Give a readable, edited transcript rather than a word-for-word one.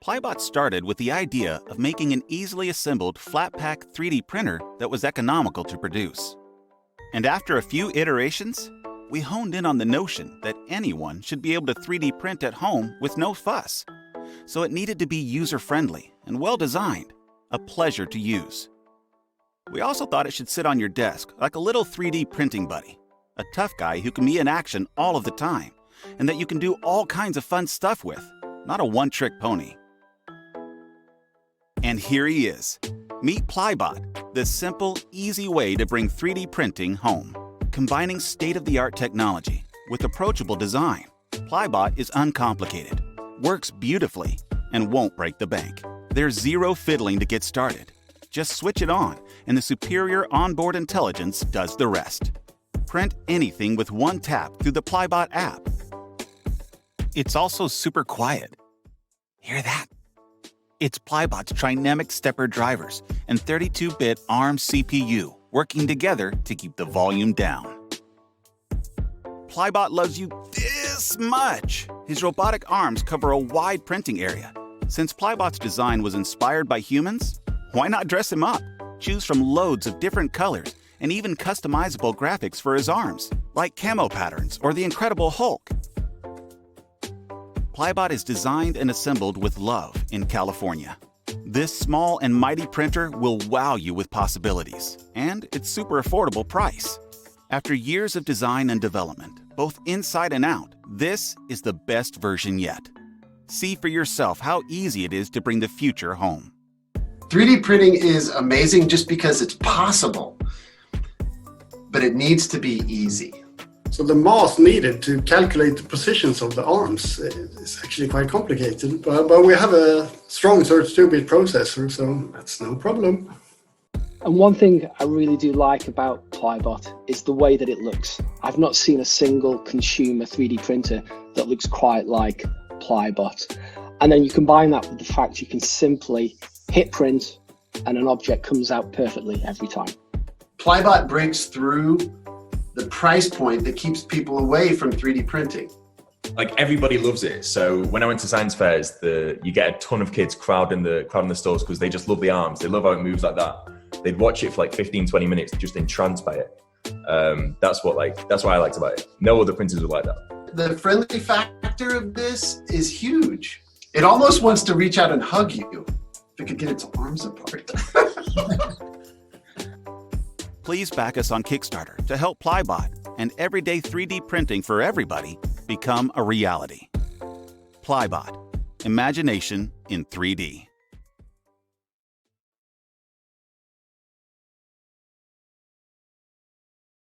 Plybot started with the idea of making an easily assembled flat-pack 3D printer that was economical to produce. And after a few iterations, we honed in on the notion that anyone should be able to 3D print at home with no fuss. So it needed to be user-friendly and well-designed, a pleasure to use. We also thought it should sit on your desk like a little 3D printing buddy, a tough guy who can be in action all of the time, and that you can do all kinds of fun stuff with, not a one-trick pony. And here he is. Meet Plybot, the simple, easy way to bring 3D printing home. Combining state-of-the-art technology with approachable design, Plybot is uncomplicated, works beautifully, and won't break the bank. There's zero fiddling to get started. Just switch it on, and the superior onboard intelligence does the rest. Print anything with one tap through the Plybot app. It's also super quiet. Hear that? It's Plybot's trinamic stepper drivers and 32-bit ARM CPU working together to keep the volume down. Plybot loves you this much. His robotic arms cover a wide printing area. Since Plybot's design was inspired by humans, why not dress him up? Choose from loads of different colors and even customizable graphics for his arms, like camo patterns or the Incredible Hulk. Plybot is designed and assembled with love in California. This small and mighty printer will wow you with possibilities, and its super affordable price. After years of design and development, both inside and out, this is the best version yet. See for yourself how easy it is to bring the future home. 3D printing is amazing just because it's possible, but it needs to be easy. So the math needed to calculate the positions of the arms is actually quite complicated, but we have a strong 32-bit processor, so that's no problem. And one thing I really do like about Plybot is the way that it looks. I've not seen a single consumer 3D printer that looks quite like Plybot. And then you combine that with the fact you can simply hit print and an object comes out perfectly every time. Plybot breaks through the price point that keeps people away from 3D printing. Like, everybody loves it. So when I went to science fairs, you get a ton of kids crowding the stores because they just love the arms. They love how it moves like that. They'd watch it for like 15, 20 minutes, just entranced by it. That's what I liked about it. No other printers were like that. The friendly factor of this is huge. It almost wants to reach out and hug you if it could get its arms apart. Please back us on Kickstarter to help Plybot and everyday 3D printing for everybody become a reality. Plybot, imagination in 3D.